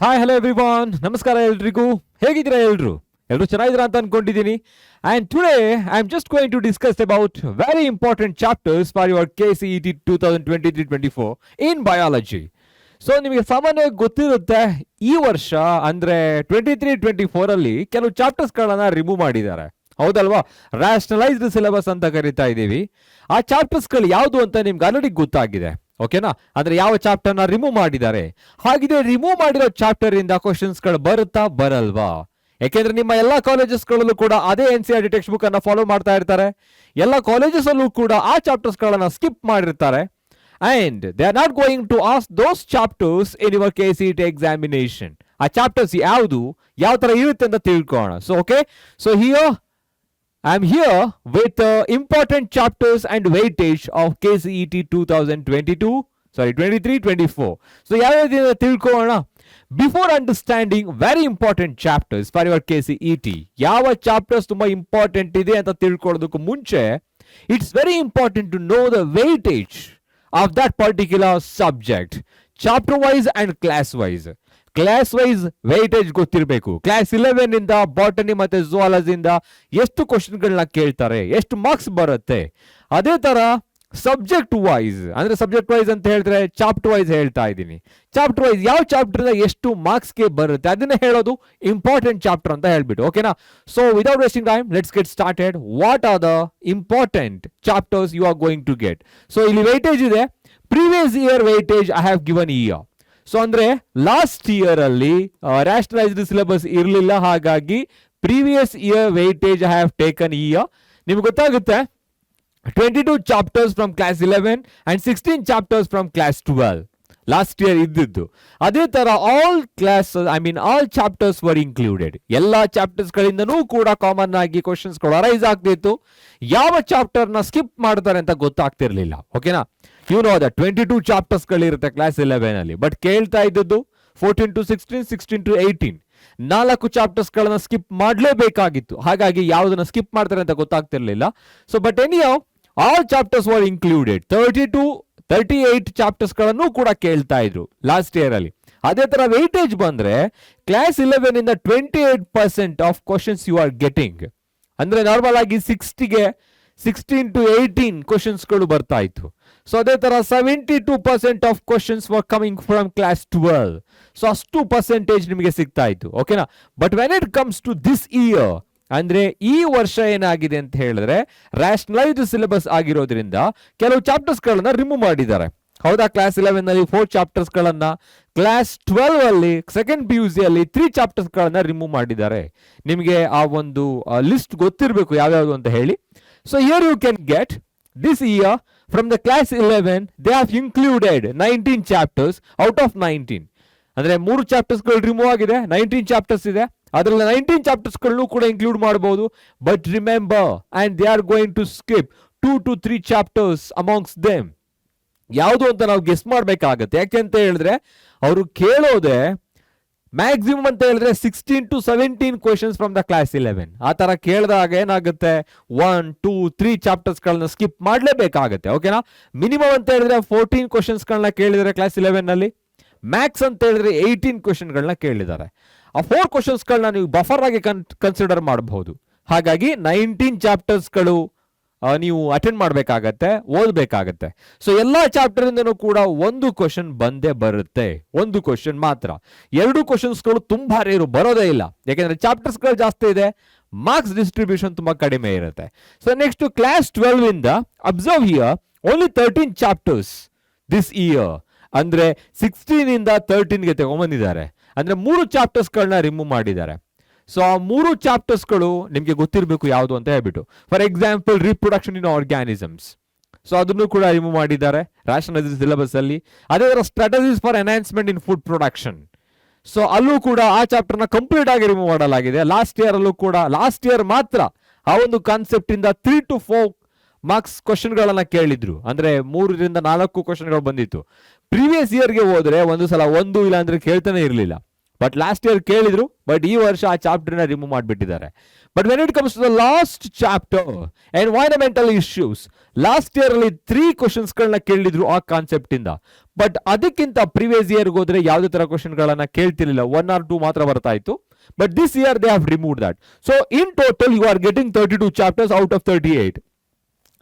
Hi hello everyone, ನಮಸ್ಕಾರ ಎಲ್ರಿಗೂ. ಹೇಗಿದ್ದೀರಾ ಎಲ್ರು ಚೆನ್ನಾಗಿದ್ದೀರಾ ಅಂತ ಅನ್ಕೊಂಡಿದ್ದೀನಿ. And today I am just going to discuss about very important chapters for your KCET 2023-24 in biology. So ನಿಮಗೆ ಸಾಮಾನ್ಯವಾಗಿ ಗೊತ್ತಿರುತ್ತೆ, ಈ ವರ್ಷ ಅಂದರೆ 23-24 ಅಲ್ಲಿ ಕೆಲವು ಚಾಪ್ಟರ್ಸ್ಗಳನ್ನು ರಿಮೂವ್ ಮಾಡಿದ್ದಾರೆ, ಹೌದಲ್ವಾ? ರ್ಯಾಷನಲೈಸ್ಡ್ ಸಿಲೆಬಸ್ ಅಂತ ಕರಿತಾ ಇದ್ದೀವಿ. ಆ ಚಾಪ್ಟರ್ಸ್ಗಳು ಯಾವುದು ಅಂತ ನಿಮ್ಗೆ ಆಲ್ರೆಡಿ ಗೊತ್ತಾಗಿದೆ, ಓಕೆನಾ? ಅಂದ್ರೆ ಯಾವ ಚಾಪ್ಟರ್ನ ರಿಮೂವ್ ಮಾಡಿದ್ದಾರೆ. ಹಾಗಿದೆ ರಿಮೂವ್ ಮಾಡಿರೋ ಚಾಪ್ಟರ್ ಇಂದ ಕ್ವಶನ್ಸ್ಗಳು ಬರುತ್ತಾ ಬರಲ್ವಾ? ಯಾಕೆಂದ್ರೆ ನಿಮ್ಮ ಎಲ್ಲಾ ಕಾಲೇಜಸ್ಗಳಲ್ಲೂ ಕೂಡ ಅದೇ NCERT ಟೆಕ್ಸ್ಟ್ ಬುಕ್ ಅನ್ನ ಫಾಲೋ ಮಾಡ್ತಾ ಇರ್ತಾರೆ. ಎಲ್ಲ ಕಾಲೇಜಸ್ ಅಲ್ಲೂ ಕೂಡ ಆ ಚಾಪ್ಟರ್ಸ್ ಗಳನ್ನ ಸ್ಕಿಪ್ ಮಾಡಿರ್ತಾರೆ. And they are not going to ask those chapters in your KCET examination. ಆ ಚಾಪ್ಟರ್ಸ್ ಯಾವುದು, ಯಾವ ತರ ಇರುತ್ತೆ ಅಂತ ತಿಳ್ಕೊಳ್ಳೋಣ. So okay, so here I am here with important chapters and weightage of KCET 23-24. So ಯಾವ್ಯಾವ್ದಿದೆ ತಿಳ್ಕೊಳ್ಳೋಣ. Before understanding very important chapters for your KCET, ಯಾವ chapters ತುಂಬಾ ಇಂಪಾರ್ಟೆಂಟ್ ಇದೆ ಅಂತ ತಿಳ್ಕೊಳ್ಳೋದಕ್ಕೂ ಮುಂಚೆ, it's very important to know the weightage of that particular subject, chapter wise and class wise. Class wise weightage ಗೊತ್ತಿರಬೇಕು. Class 11 ಇಂದ botany ಮತ್ತೆ zoology ಇಂದ ಎಷ್ಟು ಕ್ವಶನ್ಗಳನ್ನ ಕೇಳ್ತಾರೆ, ಎಷ್ಟು ಮಾರ್ಕ್ಸ್ ಬರುತ್ತೆ. ಅದೇ ತರ ಸಬ್ಜೆಕ್ಟ್ ವೈಸ್, ಅಂದ್ರೆ ಸಬ್ಜೆಕ್ಟ್ ವೈಸ್ ಅಂತ ಹೇಳಿದ್ರೆ ಚಾಪ್ಟರ್ ವೈಸ್ ಹೇಳ್ತಾ ಇದ್ದೀನಿ. ಚಾಪ್ಟರ್ ವೈಸ್ ಯಾವ ಚಾಪ್ಟರ್ ಎಷ್ಟು ಮಾರ್ಕ್ಸ್ಗೆ ಬರುತ್ತೆ ಅದನ್ನ ಹೇಳೋದು ಇಂಪಾರ್ಟೆಂಟ್ ಚಾಪ್ಟರ್ ಅಂತ ಹೇಳ್ಬಿಟ್ಟು, ಓಕೆನಾ? So without wasting time let's get started. What are the important chapters you are going to get? So ಇಲ್ಲಿ ವೆಯ್ಟೇಜ್ ಇದೆ. Previous year weightage I have given year. So ಅಂದ್ರೆ ಲಾಸ್ಟ್ ಇಯರ್ ಅಲ್ಲಿ rationalised syllabus ಇರಲಿಲ್ಲ, ಹಾಗಾಗಿ previous year weightage I have taken year. ನಿಮ್ಗೆ ಗೊತ್ತಾಗುತ್ತೆ 22 chapters from class 11 and 16 chapters from class 12 last year ಇದ್ದಿದ್ದು. ಅದೇ ತರ ಆಲ್ ಚಾಪ್ಟರ್ಸ್ ವರ್ ಇನ್ಕ್ಲೂಡೆಡ್. ಎಲ್ಲ ಚಾಪ್ಟರ್ಸ್ ಗಳಿಂದನೂ ಕೂಡ ಕಾಮನ್ ಆಗಿ ಕ್ವಶನ್ಸ್ ಅರೈಸ್ ಆಗ್ತಿತ್ತು. ಯಾವ ಚಾಪ್ಟರ್ ನ ಸ್ಕಿಪ್ ಮಾಡ್ತಾರೆ ಅಂತ ಗೊತ್ತಾಗ್ತಿರ್ಲಿಲ್ಲ, ಓಕೆನಾ? ಯು ನೋ ದಟ್ 22 ಚಾಪ್ಟರ್ಸ್ ಗಳಿರುತ್ತೆ ಕ್ಲಾಸ್ 11 ಅಲ್ಲಿ, ಬಟ್ ಕೇಳ್ತಾ ಇದ್ದದ್ದು 14 to 16, 16 to 18. 4 ಚಾಪ್ಟರ್ಸ್ ಗಳನ್ನ ಸ್ಕಿಪ್ ಮಾಡಲೇಬೇಕಾಗಿತ್ತು, ಹಾಗಾಗಿ ಯಾವುದನ್ನ ಸ್ಕಿಪ್ ಮಾಡ್ತಾರೆ ಅಂತ ಗೊತ್ತಾಗ್ತಿರ್ಲಿಲ್ಲ. So but anyhow all chapters were included. 38 chapters ಗಳನ್ನು ಕೂಡ ಕೇಳ್ತಾ ಇದ್ರು ಲಾಸ್ಟ್ ಇಯರ್ ಅಲ್ಲಿ. ಅದೇ ತರ ವೆಯ್ಟೇಜ್ ಬಂದ್ರೆ ಕ್ಲಾಸ್ 11 ಇಂದ 28% of questions you are getting. ಅಂದ್ರೆ ನಾರ್ಮಲ್ ಆಗಿ 16 to 18 ಕ್ವಶನ್ಸ್ ಗಳು ಬರ್ತಾ ಇತ್ತು. ಸೊ ಅದೇ ತರ 72% of questions were coming from class 12. So ಅಷ್ಟು ಪರ್ಸೆಂಟೇಜ್ ನಿಮಗೆ ಸಿಗ್ತಾ ಇತ್ತು, ಓಕೆನಾ? But when it comes to this year, ಅಂದ್ರೆ ಈ ವರ್ಷ ಏನಾಗಿದೆ ಅಂತ ಹೇಳಿದ್ರೆ ರ್ಯಾಷನಲೈಸ್ಡ್ ಸಿಲೆಬಸ್ ಆಗಿರೋದ್ರಿಂದ ಕೆಲವು ಚಾಪ್ಟರ್ಸ್ ಗಳನ್ನ ರಿಮೂವ್ ಮಾಡಿದ್ದಾರೆ, ಹೌದಾ? ಕ್ಲಾಸ್ 11 ನಲ್ಲಿ 4 ಚಾಪ್ಟರ್ಸ್ ಗಳನ್ನ, ಕ್ಲಾಸ್ 12 ಅಲ್ಲಿ ಸೆಕೆಂಡ್ PUC ಅಲ್ಲಿ 3 ಚಾಪ್ಟರ್ಸ್ ಗಳನ್ನ ರಿಮೂವ್ ಮಾಡಿದ್ದಾರೆ. ನಿಮಗೆ ಆ ಒಂದು ಲಿಸ್ಟ್ ಗೊತ್ತಿರಬೇಕು ಯಾವ್ಯಾವುದು ಅಂತ ಹೇಳಿ. So here you can get this year from the class 11 they have included 19 chapters out of 19. ಅಂದ್ರೆ 3 ಚಾಪ್ಟರ್ಸ್ ಗಳು ರಿಮೂವ್ ಆಗಿದೆ, 19 ಚಾಪ್ಟರ್ಸ್ ಇದೆ. ಅದರಲ್ಲಿ 19 ಚಾಪ್ಟರ್ಸ್ ಗಳನ್ನು ಕೂಡ ಇನ್ಕ್ಲೂಡ್ ಮಾಡಬಹುದು. But remember, and they are going to skip 2 to 3 chapters amongst them. ಯಾವುದು ಅಂತ ನಾವು ಗೆಸ್ ಮಾಡ್ಬೇಕಾಗತ್ತೆ. ಯಾಕೆಂತ ಹೇಳಿದ್ರೆ ಅವರು ಕೇಳೋದೆ ಮ್ಯಾಕ್ಸಿಮಮ್ ಅಂತ ಹೇಳಿದ್ರೆ 16 to 17 questions from the class 11. ಆ ತರ ಕೇಳಿದಾಗ ಏನಾಗುತ್ತೆ, 1, 2, 3 ಚಾಪ್ಟರ್ಸ್ ಗಳನ್ನ ಸ್ಕಿಪ್ ಮಾಡಲೇಬೇಕಾಗತ್ತೆ, ಓಕೆನಾ? ಮಿನಿಮಮ್ ಅಂತ ಹೇಳಿದ್ರೆ 14 ಕ್ವಶನ್ಸ್ ಗಳನ್ನ ಕೇಳಿದರೆ ಕ್ಲಾಸ್ 11 ನಲ್ಲಿ. ಮ್ಯಾಕ್ಸ್ ಅಂತ ಹೇಳಿದ್ರೆ 18 ಕ್ವಶನ್ ಗಳನ್ನ ಕೇಳಿದ್ದಾರೆ. ಆ 4 ಕ್ವಶನ್ಸ್ ಗಳನ್ನ ನೀವು ಬಫರ್ ಆಗಿ ಕನ್ಸಿಡರ್ ಮಾಡಬಹುದು. ಹಾಗಾಗಿ 19 ಚಾಪ್ಟರ್ಸ್ ಗಳು ನೀವು ಅಟೆಂಡ್ ಮಾಡಬೇಕಾಗತ್ತೆ, ಓದಬೇಕಾಗತ್ತೆ. ಸೊ ಎಲ್ಲಾ ಚಾಪ್ಟರ್ ಇಂದನೂ ಕೂಡ ಒಂದು ಕ್ವಶನ್ ಬಂದೇ ಬರುತ್ತೆ, ಒಂದು ಕ್ವಶನ್ ಮಾತ್ರ. 2 ಕ್ವಶನ್ಸ್ಗಳು ತುಂಬಾ ರೇರು, ಬರೋದೇ ಇಲ್ಲ. ಯಾಕೆಂದ್ರೆ ಚಾಪ್ಟರ್ಸ್ಗಳು ಜಾಸ್ತಿ ಇದೆ, ಮಾರ್ಕ್ಸ್ ಡಿಸ್ಟ್ರಿಬ್ಯೂಷನ್ ತುಂಬಾ ಕಡಿಮೆ ಇರುತ್ತೆ. ಸೊ ನೆಕ್ಸ್ಟ್ ಕ್ಲಾಸ್ 12 ಇಂದ observe here only 13 chapters this year. ಅಂದ್ರೆ 16 ಇಂದ 13ಗೆ ತಗೊಂಡ್ಬಂದಿದ್ದಾರೆ. ಅಂದ್ರೆ 3 ಚಾಪ್ಟರ್ಸ್ ಗಳನ್ನ ರಿಮೂವ್ ಮಾಡಿದ್ದಾರೆ. ಸೊ ಆ 3 ಚಾಪ್ಟರ್ಸ್ ಗಳು ನಿಮ್ಗೆ ಗೊತ್ತಿರಬೇಕು ಯಾವುದು ಅಂತ ಹೇಳ್ಬಿಟ್ಟು. For example reproduction in organisms, so ಅದನ್ನು ಕೂಡ ರಿಮೂವ್ ಮಾಡಿದ್ದಾರೆ ರ್ಯಾಷನಲೈಸ್ಡ್ ಸಿಲೆಬಸ್ ಅಲ್ಲಿ. ಅದೇ ತರ strategies for enhancement in food production, so ಅಲ್ಲೂ ಕೂಡ ಆ ಚಾಪ್ಟರ್ನ ಕಂಪ್ಲೀಟ್ ಆಗಿ ರಿಮೂವ್ ಮಾಡಲಾಗಿದೆ. ಲಾಸ್ಟ್ ಇಯರ್ ಮಾತ್ರ ಆ ಒಂದು ಕಾನ್ಸೆಪ್ಟ್ ಇಂದ 3 to 4 ಮಾರ್ಕ್ಸ್ ಕ್ವಶನ್ ಗಳನ್ನ ಕೇಳಿದ್ರು. ಅಂದ್ರೆ 3 ರಿಂದ 4 ಕ್ವಶನ್ ಗಳು ಬಂದಿತ್ತು. ಪ್ರೀವಿಯಸ್ ಇಯರ್ಗೆ ಹೋದ್ರೆ ಒಂದು ಸಲ 1 ಇಲ್ಲ ಅಂದ್ರೆ ಕೇಳ್ತಾನೆ ಇರಲಿಲ್ಲ. ಬಟ್ ಲಾಸ್ಟ್ ಇಯರ್ ಕೇಳಿದ್ರು, ಬಟ್ ಈ ವರ್ಷ ಆ ಚಾಪ್ಟರ್ನ ರಿಮೂವ್ ಮಾಡಿಬಿಟ್ಟಿದ್ದಾರೆ. But when it comes to the last chapter environmental issues, last year ಅಲ್ಲಿ 3 ಕ್ವಶನ್ಸ್ಗಳನ್ನ ಕೇಳಿದ್ರು ಆ ಕಾನ್ಸೆಪ್ಟ್ ಇಂದ. ಬಟ್ ಅದಕ್ಕಿಂತ ಪ್ರಿವಿಯಸ್ ಇಯರ್ಗೆ ಹೋದ್ರೆ ಯಾವುದೇ ತರ ಕ್ವಶನ್ಗಳನ್ನ ಕೇಳ್ತಿರ್ಲಿಲ್ಲ, 1 or 2 ಮಾತ್ರ ಬರ್ತಾ ಇತ್ತು. But this year they have removed that. So in total you are getting 32 chapters out of 38.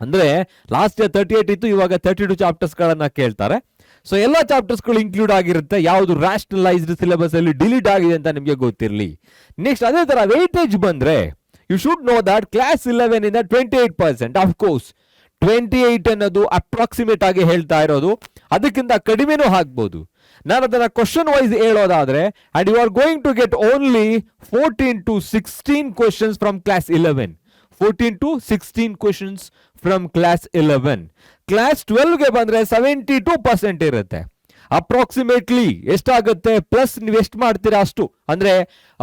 ಅಂದ್ರೆ ಲಾಸ್ಟ್ ಇಯರ್ 38 ಇತ್ತು, ಇವಾಗ 32 ಚಾಪ್ಟರ್ಸ್ ಗಳನ್ನ ಕೇಳ್ತಾರೆ. ಸೊ ಎಲ್ಲ ಚಾಪ್ಟರ್ಸ್ ಗಳು ಇನ್ಕ್ಲೂಡ್ ಆಗಿರುತ್ತೆ. ಯಾವುದು ರ್ಯಾಷನಲೈಸ್ಡ್ ಸಿಲೆಬಸ್ ಅಲ್ಲಿ ಡಿಲೀಟ್ ಆಗಿದೆ ಅಂತ ನಿಮಗೆ ಗೊತ್ತಿರಲಿ. ನೆಕ್ಸ್ಟ್ ಅದೇ ತರ ವೇಟೇಜ್ ಬಂದ್ರೆ you should know that class 11 ಇಂದ 28%. ಆಫ್ ಕೋರ್ಸ್ 28 ಅನ್ನೋದು ಅಪ್ರಾಕ್ಸಿಮೇಟ್ ಆಗಿ ಹೇಳ್ತಾ ಇರೋದು, ಅದಕ್ಕಿಂತ ಕಡಿಮೆನೂ ಹಾಕ್ಬೋದು. ನಾನು ಅದನ್ನ ಕ್ವಶನ್ ವೈಸ್ ಹೇಳೋದಾದ್ರೆ, and you are going to get only 14 to 16 questions from class 11. 14 to 16 questions from class 11. Class 12ಗೆ ಬಂದ್ರೆ 72% ಇರುತ್ತೆ. ಅಪ್ರಾಕ್ಸಿಮೇಟ್ಲಿ ಎಷ್ಟಾಗುತ್ತೆ, ಪ್ಲಸ್ ನೀವು ಎಷ್ಟು ಮಾಡ್ತೀರಾ ಅಷ್ಟು, ಅಂದ್ರೆ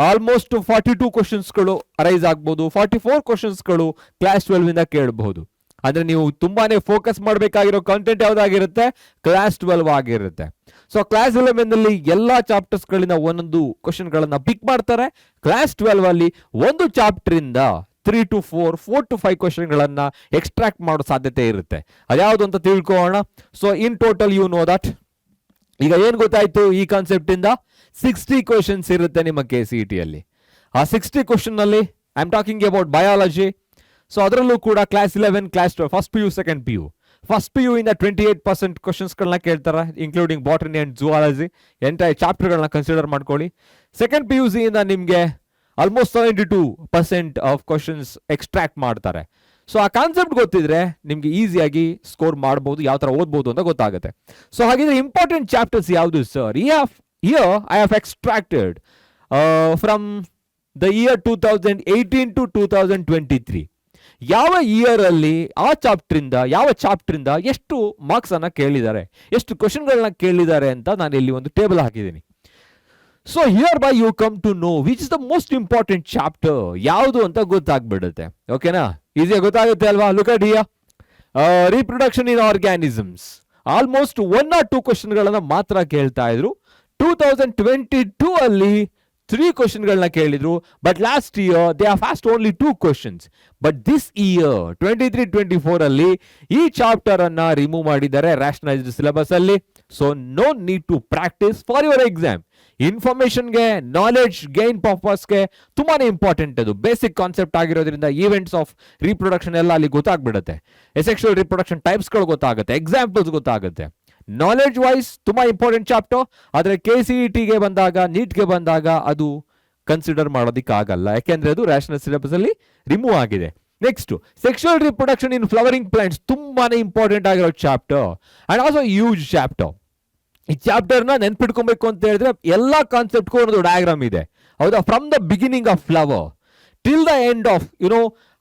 ಆಲ್ಮೋಸ್ಟ್ 42 ಕ್ವಶನ್ಸ್ಗಳು ಅರೈಸ್ ಆಗ್ಬೋದು. 44 ಕ್ವಶನ್ಸ್ಗಳು ಕ್ಲಾಸ್ 12 ಇಂದ ಕೇಳಬಹುದು. ಅಂದ್ರೆ ನೀವು ತುಂಬಾನೇ ಫೋಕಸ್ ಮಾಡಬೇಕಾಗಿರೋ ಕಾಂಟೆಂಟ್ ಯಾವ್ದಾಗಿರುತ್ತೆ, ಕ್ಲಾಸ್ 12 ಆಗಿರುತ್ತೆ. ಸೊ ಕ್ಲಾಸ್ 11 ನಲ್ಲಿ ಎಲ್ಲಾ ಚಾಪ್ಟರ್ಸ್ ಗಳಿಂದ ಒಂದೊಂದು ಕ್ವಶನ್ ಗಳನ್ನ ಪಿಕ್ ಮಾಡ್ತಾರೆ. ಕ್ಲಾಸ್ 12 ಅಲ್ಲಿ ಒಂದು ಚಾಪ್ಟರ್ ಇಂದ 3 to 4 to 5 ಕ್ವಶನ್ ಗಳನ್ನ ಎಕ್ಸ್ಟ್ರಾಕ್ಟ್ ಮಾಡೋ ಸಾಧ್ಯತೆ ಇರುತ್ತೆ. ಅದ್ಯಾವುದು ಅಂತ ತಿಳ್ಕೊಳ್ಳೋಣ. So in total you know that, ಈಗ ಏನ್ ಗೊತ್ತಾಯ್ತು ಈ ಕಾನ್ಸೆಪ್ಟ್ ಇಂದ, 60 ಕ್ವಶನ್ಸ್ ಇರುತ್ತೆ ನಿಮ್ಮ KCET ಅಲ್ಲಿ. ಆ 60 ಕ್ವಶನ್ ನಲ್ಲಿ I am talking about biology. So ಅದರಲ್ಲೂ ಕೂಡ class 11, class 12, first PU, second PU. First PU ಇಂದ 28% ಕ್ವಶನ್ಸ್ಗಳನ್ನ ಕೇಳ್ತಾರೆ, including botany and zoology, entire ಚಾಪ್ಟರ್ಗಳನ್ನ ಕನ್ಸಿಡರ್ ಮಾಡ್ಕೊಳ್ಳಿ. ಸೆಕೆಂಡ್ PUC ಇಂದ ನಿಮಗೆ ಆಲ್ಮೋಸ್ಟ್ 72% ಆಫ್ ಕ್ವಶನ್ಸ್ ಎಕ್ಸ್ಟ್ರಾಕ್ಟ್ ಮಾಡ್ತಾರೆ. ಸೊ ಆ ಕಾನ್ಸೆಪ್ಟ್ ಗೊತ್ತಿದ್ರೆ ನಿಮ್ಗೆ ಈಸಿಯಾಗಿ ಸ್ಕೋರ್ ಮಾಡ್ಬೋದು, ಯಾವ ತರ ಓದ್ಬೋದು ಅಂತ ಗೊತ್ತಾಗುತ್ತೆ. ಸೊ ಹಾಗಿದ್ರೆ ಇಂಪಾರ್ಟೆಂಟ್ ಚಾಪ್ಟರ್ಸ್ ಯಾವುದು sir? Here I have extracted from the year 2018 to 2023. ಯಾವ ಇಯರ್ ಅಲ್ಲಿ ಆ ಚಾಪ್ಟರ್ ಇಂದ ಎಷ್ಟು ಮಾರ್ಕ್ಸ್ ಅನ್ನ ಕೇಳಿದ್ದಾರೆ, ಎಷ್ಟು ಕ್ವಶನ್ಗಳನ್ನ ಕೇಳಿದ್ದಾರೆ ಅಂತ ನಾನು ಇಲ್ಲಿ ಒಂದು ಟೇಬಲ್ ಹಾಕಿದ್ದೀನಿ. So here by you come to know which is the most important chapter ಯಾವುದು ಅಂತ ಗೊತ್ತಾಗ್ಬಿಡುತ್ತೆ. ಓಕೆನಾ, ಈಸಿಯಾಗಿ ಗೊತ್ತಾಗುತ್ತೆ ಅಲ್ವಾ? Look at here, reproduction in organisms. Almost 1 or 2 ಕ್ವಶನ್ಗಳನ್ನ ಮಾತ್ರ ಕೇಳ್ತಾ ಇದ್ರು. 2022 ಅಲ್ಲಿ 3 ಕ್ವಶನ್ಗಳನ್ನ ಕೇಳಿದ್ರು. But last year they are fast only 2 questions. But this year 23-24 ಅಲ್ಲಿ ಈ ಚಾಪ್ಟರ್ ಅನ್ನ ರಿಮೂವ್ ಮಾಡಿದ್ದಾರೆ ರ್ಯಾಷನಲೈಸ್ಡ್ ಸಿಲೆಬಸ್ ಅಲ್ಲಿ. So no need to practice for your exam. ಇನ್ಫಾರ್ಮೇಶನ್ಗೆ, ನಾಲೆಡ್ಜ್ ಗೈನ್ ಪರ್ಪಸ್ಗೆ ತುಂಬಾನೇ ಇಂಪಾರ್ಟೆಂಟ್ ಅದು. ಬೇಸಿಕ್ ಕಾನ್ಸೆಪ್ಟ್ ಆಗಿರೋದ್ರಿಂದ ಈವೆಂಟ್ಸ್ ಆಫ್ ರೀಪ್ರೊಡಕ್ಷನ್ ಎಲ್ಲ ಅಲ್ಲಿ ಗೊತ್ತಾಗ್ಬಿಡುತ್ತೆ. ಎಸೆಕ್ಷುವಲ್ ರೀಪ್ರೊಡಕ್ಷನ್ ಟೈಪ್ಸ್ಗಳು ಗೊತ್ತಾಗುತ್ತೆ, ಎಕ್ಸಾಂಪಲ್ಸ್ ಗೊತ್ತಾಗುತ್ತೆ. ನಾಲೆಡ್ಜ್ ವೈಸ್ ತುಂಬಾ ಇಂಪಾರ್ಟೆಂಟ್ ಚಾಪ್ಟರ್. ಆದರೆ KCETಗೆ ಬಂದಾಗ, ನೀಟ್ಗೆ ಬಂದಾಗ ಅದು ಕನ್ಸಿಡರ್ ಮಾಡೋದಕ್ಕಾಗಲ್ಲ, ಯಾಕೆಂದ್ರೆ ಅದು ರ್ಯಾಷನಲ್ ಸಿಲೆಬಸ್ ಅಲ್ಲಿ ರಿಮೂವ್ ಆಗಿದೆ. Next sexual reproduction in flowering plants, ತುಂಬಾನೇ ಇಂಪಾರ್ಟೆಂಟ್ ಆಗಿರೋ chapter and also huge chapter. ಈ ಚಾಪ್ಟರ್ನ ನೆನ್ಪಿಟ್ಕೊಬೇಕು ಅಂತ ಹೇಳಿದ್ರೆ ಎಲ್ಲಾ ಕಾನ್ಸೆಪ್ಟ್ಗೂ ಒಂದು ಡಯಾಗ್ರಾಮ್ ಇದೆ, ಹೌದಾ? From the beginning of flower till the end of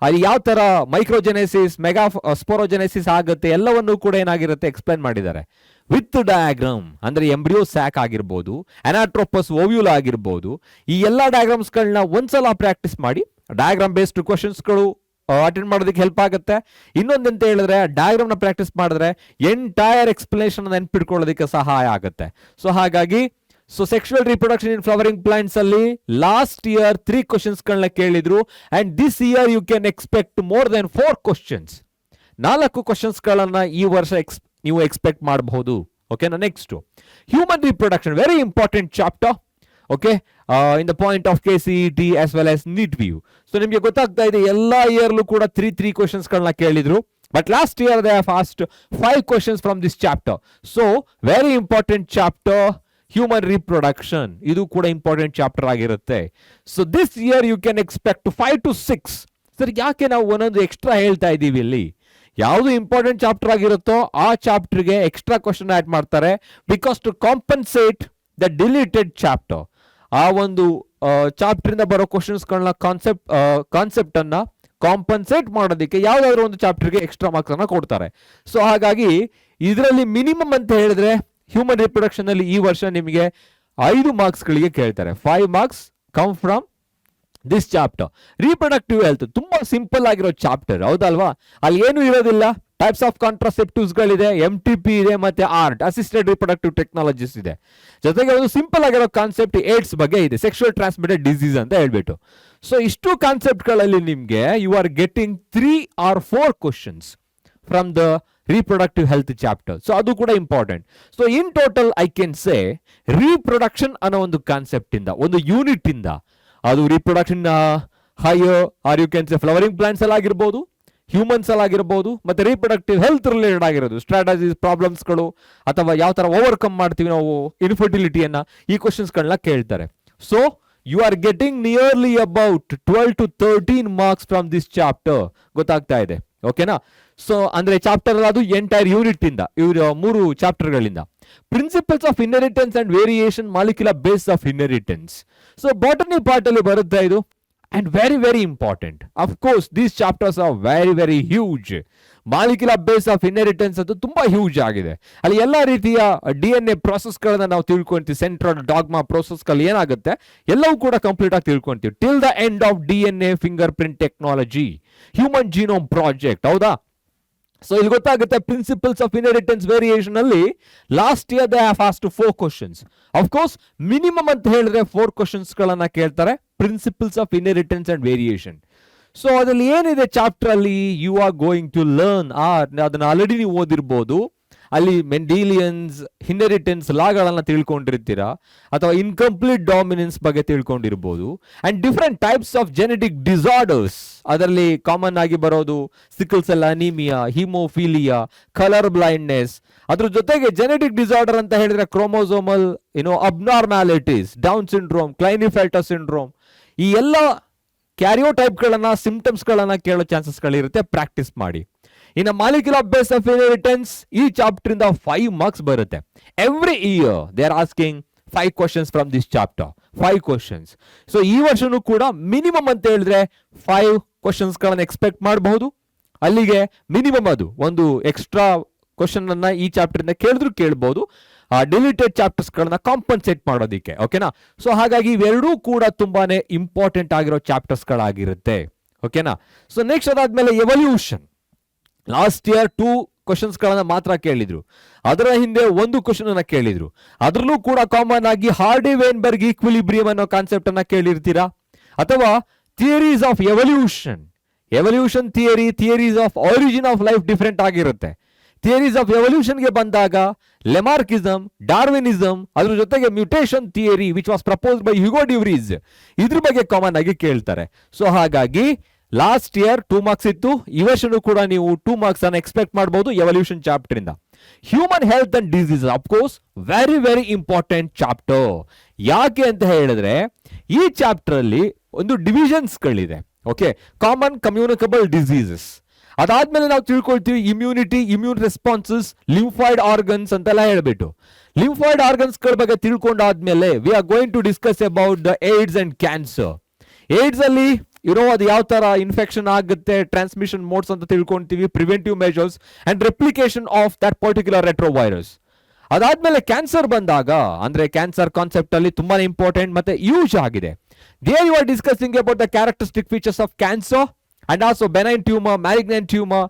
ಅಲ್ಲಿ ಯಾವ ತರ ಮೈಕ್ರೋಜೆನೆಸಿಸ್, ಮೆಗಾ ಸ್ಪೋರೋಜೆನೆಸಿಸ್ ಆಗುತ್ತೆ ಎಲ್ಲವನ್ನೂ ಕೂಡ ಏನಾಗಿರುತ್ತೆ ಎಕ್ಸ್ಪ್ಲೈನ್ ಮಾಡಿದ್ದಾರೆ ವಿತ್ ಡಯಾಗ್ರಾಮ್. ಅಂದ್ರೆ ಎಂಬ್ರಿಯೋ ಸ್ಯಾಕ್ ಆಗಿರ್ಬೋದು, ಅನಾಟ್ರೋಪಸ್ ಓವ್ಯೂಲ್ ಆಗಿರ್ಬೋದು, ಈ ಎಲ್ಲಾ ಡಯಾಗ್ರಾಮ್ಸ್ಗಳನ್ನ ಒಂದ್ಸಲ ಪ್ರಾಕ್ಟೀಸ್ ಮಾಡಿ ಡಯಾಗ್ರಾಮ್ ಬೇಸ್ಡ್ ಕ್ವಶನ್ಸ್ಗಳು ಅಟೆಂಡ್ ಮಾಡೋದಕ್ಕೆ ಹೆಲ್ಪ್ ಆಗುತ್ತೆ. ಇನ್ನೊಂದಂತ ಹೇಳಿದ್ರೆ ಡಯಾಗ್ರಾಮ್ ನ ಪ್ರಾಕ್ಟೀಸ್ ಮಾಡಿದ್ರೆ ಎಂಟೈರ್ ಎಕ್ಸ್ಪ್ಲನೇಷನ್ ನೆನ್ಪಿಟ್ಕೊಳ್ಳೋದಕ್ಕೆ ಸಹಾಯ ಆಗುತ್ತೆ. ಸೊ ಹಾಗಾಗಿ sexual reproduction in flowering plants ಅಲ್ಲಿ ಲಾಸ್ಟ್ ಇಯರ್ 3 ಕ್ವಶನ್ಸ್ಗಳನ್ನ ಕೇಳಿದ್ರು. And this year you can expect more than 4 questions. 4 ಕ್ವಶನ್ಸ್ಗಳನ್ನ ಈ ವರ್ಷ ನೀವು ಎಕ್ಸ್ಪೆಕ್ಟ್ ಮಾಡಬಹುದು. ಓಕೆನಾ? Next human reproduction, very important chapter. Okay, in the point of KCET as well as NEET view. So ನಿಮಗೆ ಗೊತ್ತಾಗ್ತಾ ಇದೆ ಎಲ್ಲಾ ಇಯರ್ಲೂ ಕೂಡ 3 ಕ್ವಶನ್ಸ್ಗಳನ್ನ ಕೇಳಿದ್ರು. But last year they have asked 5 questions from this chapter. So very important chapter human reproduction, ಇದು ಕೂಡ ಇಂಪಾರ್ಟೆಂಟ್ ಚಾಪ್ಟರ್ ಆಗಿರುತ್ತೆ. So this year you can expect 5 to 6. Sir ಯಾಕೆ ನಾವು ಒಂದೊಂದು ಎಕ್ಸ್ಟ್ರಾ ಹೇಳ್ತಾ ಇದ್ದೀವಿ ಇಲ್ಲಿ? ಯಾವುದು ಇಂಪಾರ್ಟೆಂಟ್ ಚಾಪ್ಟರ್ ಆಗಿರುತ್ತೋ ಆ ಚಾಪ್ಟರ್ಗೆ ಎಕ್ಸ್ಟ್ರಾ ಕ್ವಶನ್ ಆಡ್ ಮಾಡ್ತಾರೆ, because to compensate the deleted chapter. ಆ ಒಂದು ಚಾಪ್ಟರ್ ಇಂದ ಬರೋ ಕ್ವಶನ್ಸ್ಗಳನ್ನ ಕಾನ್ಸೆಪ್ಟ್ ಅನ್ನ ಕಾಂಪನ್ಸೇಟ್ ಮಾಡೋದಕ್ಕೆ ಯಾವ್ದಾದ್ರು ಒಂದು ಚಾಪ್ಟರ್ಗೆ ಎಕ್ಸ್ಟ್ರಾ ಮಾರ್ಕ್ಸ್ ಅನ್ನ ಕೊಡ್ತಾರೆ. ಸೊ ಹಾಗಾಗಿ ಇದರಲ್ಲಿ ಮಿನಿಮಮ್ ಅಂತ ಹೇಳಿದ್ರೆ ಹ್ಯೂಮನ್ ರಿಪ್ರೊಡಕ್ಷನ್ ಅಲ್ಲಿ ಈ ವರ್ಷ ನಿಮಗೆ 5 ಮಾರ್ಕ್ಸ್ಗಳಿಗೆ ಕೇಳ್ತಾರೆ. 5 marks come from this chapter. Reproductive health ತುಂಬಾ ಸಿಂಪಲ್ ಆಗಿರೋ ಚಾಪ್ಟರ್, ಹೌದಲ್ವಾ? ಅಲ್ಲಿ ಏನು ಇರೋದಿಲ್ಲ, ಟೈಪ್ಸ್ ಆಫ್ ಕಾಂಟ್ರಾಸೆಪ್ಟಿವ್ಸ್ಗಳಿದೆ, MTP ಇದೆ, ಮತ್ತೆ ಆರ್ಟ್ ಅಸಿಸ್ಟೆಡ್ ರಿಪ್ರೊಡಕ್ಟಿವ್ ಟೆಕ್ನಾಲಜೀಸ್ ಇದೆ. ಜೊತೆಗೆ ಒಂದು ಸಿಂಪಲ್ ಆಗಿರೋ ಕಾನ್ಸೆಪ್ಟ್ ಏಡ್ಸ್ ಬಗ್ಗೆ ಇದೆ, ಸೆಕ್ಷುವಲ್ ಟ್ರಾನ್ಸ್ಮಿಟೆಡ್ ಡಿಸೀಸ್ ಅಂತ ಹೇಳ್ಬಿಟ್ಟು. ಸೊ ಇಷ್ಟು ಕಾನ್ಸೆಪ್ಟ್ಗಳಲ್ಲಿ ನಿಮಗೆ you are getting 3 or 4 questions from the reproductive health chapter. So ಅದು ಕೂಡ important. So in total I can say reproduction ಅನ್ನೋ ಒಂದು ಕಾನ್ಸೆಪ್ಟ್ ಇಂದ, ಒಂದು ಯೂನಿಟ್ ಇಂದ, ಅದು reproduction higher or you can say flowering plants ಅಲ್ಲಿ ಆಗಿರ್ಬೋದು, ಹ್ಯೂಮನ್ಸ್ ಅಲ್ಲಿ ಆಗಿರ್ಬೋದು, ಮತ್ತೆ ರೀಪ್ರೊಡಕ್ಟಿವ್ ಹೆಲ್ತ್ ರಿಲೇಟೆಡ್ ಆಗಿರೋದು ಸ್ಟ್ರಾಟಜೀಸ್, ಪ್ರಾಬ್ಲಮ್ಸ್ಗಳು, ಅಥವಾ ಯಾವ ತರ ಓವರ್ಕಮ್ ಮಾಡ್ತೀವಿ ನಾವು ಇನ್ಫರ್ಟಿಲಿಟಿಯನ್ನ, ಈ ಕ್ವಶನ್ಸ್ಗಳನ್ನ ಕೇಳ್ತಾರೆ. So you are getting nearly about 12 to 13 marks from this chapter. ಗೊತ್ತಾಗ್ತಾ ಇದೆ, ಓಕೆನಾ? ಸೊ ಅಂದ್ರೆ ಚಾಪ್ಟರ್ ಅದು ಎಂಟೈರ್ ಯೂನಿಟ್ ಇಂದ, ಇವರು 3 ಚಾಪ್ಟರ್ಗಳಿಂದ. Principles of inheritance and variation, molecular base of inheritance. So botany part ಅಲ್ಲಿ ಬರುತ್ತೆ ಇದು. And very, very important. Of course, these chapters are very, very huge. Molecular base of inheritance ಅದು ತುಂಬಾ huge ಆಗಿದೆ. ಅಲ್ಲಿ ಎಲ್ಲ ರೀತಿಯ DNA ಪ್ರಾಸೆಸ್ಗಳನ್ನ ನಾವು ತಿಳ್ಕೊಂತೀವಿ. ಸೆಂಟ್ರಲ್ ಡಾಗ್ಮಾ ಪ್ರೋಸೆಸ್ಗಳು ಏನಾಗುತ್ತೆ ಎಲ್ಲವೂ ಕೂಡ ಕಂಪ್ಲೀಟ್ ಆಗಿ ತಿಳ್ಕೊಂತೀವಿ. Till the end of DNA finger print technology, human genome project, ಹೌದಾ? ಸೊ ಇಲ್ಲಿ ಗೊತ್ತಾಗುತ್ತೆ ಪ್ರಿನ್ಸಿಪಲ್ಸ್ ಆಫ್ ಇನ್ಹೆರಿಟೆನ್ಸ್ ವೇರಿಯೇಷನ್ ಅಲ್ಲಿ last year they have asked 4 questions. Of course minimum ಅಂತ ಹೇಳಿದ್ರೆ 4 ಕ್ವಶನ್ಸ್ ಗಳನ್ನ ಕೇಳ್ತಾರೆ, principles of inheritance and variation. So ಅದ್ರಲ್ಲಿ ಏನಿದೆ ಚಾಪ್ಟರ್ ಅಲ್ಲಿ, you are going to learn, ಅದನ್ನ ಆಲ್ರೆಡಿ ನೀವು ಓದಿರ್ಬೋದು. ಅಲ್ಲಿ ಮೆಂಡಿಲಿಯನ್ಸ್ ಇನ್ಹೆರಿಟೆನ್ಸ್ ಲಾಗಳನ್ನ ತಿಳ್ಕೊಂಡಿರ್ತೀರಾ, ಅಥವಾ ಇನ್ಕಂಪ್ಲೀಟ್ ಡಾಮಿನೆನ್ಸ್ ಬಗ್ಗೆ ತಿಳ್ಕೊಂಡಿರ್ಬೋದು. And different types of genetic disorders, ಅದರಲ್ಲಿ ಕಾಮನ್ ಆಗಿ ಬರೋದು sickle cell anaemia, haemophilia, colour blindness. ಅದ್ರ ಜೊತೆಗೆ ಜೆನೆಟಿಕ್ ಡಿಸಾರ್ಡರ್ ಅಂತ ಹೇಳಿದ್ರೆ chromosomal abnormalities, Down syndrome, Klinefelter syndrome, ಈ ಎಲ್ಲ ಕ್ಯಾರಿಯೋಟೈಪ್ಗಳನ್ನ, ಸಿಂಪ್ಟಮ್ಸ್ಗಳನ್ನ ಕೇಳೋ ಚಾನ್ಸಸ್ಗಳಿರುತ್ತೆ. ಪ್ರಾಕ್ಟೀಸ್ ಮಾಡಿ. ಇನ್ನು ಮಾಲಿಕ್ಯುಲರ್ ಬೇಸ್ ಆಫ್ ಇನ್ಹೆರಿಟೆನ್ಸ್, ಈ ಚಾಪ್ಟರ್ ಇಂದ 5 ಮಾರ್ಕ್ಸ್ ಬರುತ್ತೆ. Every year they are asking 5 questions from this chapter, 5 questions. So ಈ ವರ್ಷನೂ ಕೂಡ ಮಿನಿಮಮ್ ಅಂತ ಹೇಳಿದ್ರೆ 5 ಕ್ವಶನ್ಸ್ ಗಳನ್ನ ಎಕ್ಸ್ಪೆಕ್ಟ್ ಮಾಡಬಹುದು. ಅಲ್ಲಿಗೆ ಮಿನಿಮಮ್ ಅದು ಒಂದು ಎಕ್ಸ್ಟ್ರಾ ಕ್ವಶನ್ ಅನ್ನ ಈ ಚಾಪ್ಟರ್ ಇಂದ ಕೇಳಬಹುದು, ಡಿಲಿಟೆಡ್ ಚಾಪ್ಟರ್ಸ್ ಗಳನ್ನ ಕಾಂಪನ್ಸೇಟ್ ಮಾಡೋದಿಕ್ಕೆ, ಓಕೆನಾ? ಸೊ ಹಾಗಾಗಿ ಇವೆರಡೂ ಕೂಡ ತುಂಬಾನೇ ಇಂಪಾರ್ಟೆಂಟ್ ಆಗಿರೋ ಚಾಪ್ಟರ್ಸ್ ಗಳಾಗಿರುತ್ತೆ, ಓಕೆನಾ? ಸೊ ನೆಕ್ಸ್ಟ್ ಅದಾದ್ಮೇಲೆ ಎವಲ್ಯೂಷನ್. ಲಾಸ್ಟ್ ಇಯರ್ 2 ಕ್ವಶನ್ಸ್ ಗಳನ್ನ ಮಾತ್ರ ಕೇಳಿದ್ರು, ಅದರ ಹಿಂದೆ 1 ಕ್ವಶನ್ ಅನ್ನ ಕೇಳಿದ್ರು. ಅದರಲ್ಲೂ ಕೂಡ ಕಾಮನ್ ಆಗಿ ಹಾರ್ಡಿ-ವೇನ್ಬರ್ಗ್ ಈಕ್ವಿಲಿಬ್ರಿಯಂ ಅನ್ನೋ ಕಾನ್ಸೆಪ್ಟ್ ಅನ್ನ ಕೇಳಿರ್ತೀರಾ, ಅಥವಾ theories of evolution, evolution theories of origin of life different ಆಗಿರುತ್ತೆ. ಥಿಯರೀಸ್ ಆಫ್ ಎವಲ್ಯೂಷನ್ಗೆ ಬಂದಾಗ ಲೆಮಾರ್ಕಿಸಮ್, ಡಾರ್ವಿನಿಸಮ್, ಅದ್ರ ಜೊತೆಗೆ mutation theory which was proposed by Hugo de Vries, ಇದ್ರ ಬಗ್ಗೆ ಕಾಮನ್ ಆಗಿ ಕೇಳ್ತಾರೆ. ಸೊ ಹಾಗಾಗಿ ಲಾಸ್ಟ್ ಇಯರ್ 2 ಮಾರ್ಕ್ಸ್ ಇತ್ತು, ಈ ವರ್ಷನೂ ಕೂಡ ನೀವು 2 ಮಾರ್ಕ್ಸ್ ಅನ್ನು ಎಕ್ಸ್ಪೆಕ್ಟ್ ಮಾಡಬಹುದು ಎವಲ್ಯೂಷನ್ ಚಾಪ್ಟರ್ ಇಂದ. Human health and disease, of course very very important chapter. ಯಾಕೆ ಅಂತ ಹೇಳಿದ್ರೆ ಈ ಚಾಪ್ಟರ್ ಅಲ್ಲಿ ಒಂದು ಡಿವಿಷನ್ಸ್ ಗಳಿದೆ, ಓಕೆ? ಕಾಮನ್ ಕಮ್ಯುನಿಕಬಲ್ ಡಿಸೀಸಸ್, ಅದಾದ್ಮೇಲೆ ನಾವು ತಿಳ್ಕೊಳ್ತೀವಿ immunity, immune responses, lymphoid organs ಅಂತೆಲ್ಲ ಹೇಳ್ಬಿಟ್ಟು. ಲಿಂಫಾಯ್ಡ್ ಆರ್ಗನ್ಸ್ ಗಳ ಬಗ್ಗೆ ತಿಳ್ಕೊಂಡಾದ್ಮೇಲೆ we are going to discuss about the AIDS and cancer. AIDS ಅಲ್ಲಿ ಅದು ಯಾವ ತರ ಇನ್ಫೆಕ್ಷನ್ ಆಗುತ್ತೆ, ಟ್ರಾನ್ಸ್ಮಿಷನ್ ಮೋಡ್ಸ್ ಅಂತ ತಿಳ್ಕೊಂತೀವಿ, preventive measures and replication of that particular retrovirus. ಅದಾದ್ಮೇಲೆ ಕ್ಯಾನ್ಸರ್ ಬಂದಾಗ, ಅಂದ್ರೆ ಕ್ಯಾನ್ಸರ್ ಕಾನ್ಸೆಪ್ಟ್ ಅಲ್ಲಿ ತುಂಬಾ ಇಂಪಾರ್ಟೆಂಟ್ ಮತ್ತೆ ಯೂಸ್ ಆಗಿದೆ. There you are discussing about the characteristic features of cancer and also benign tumor, malignant tumor,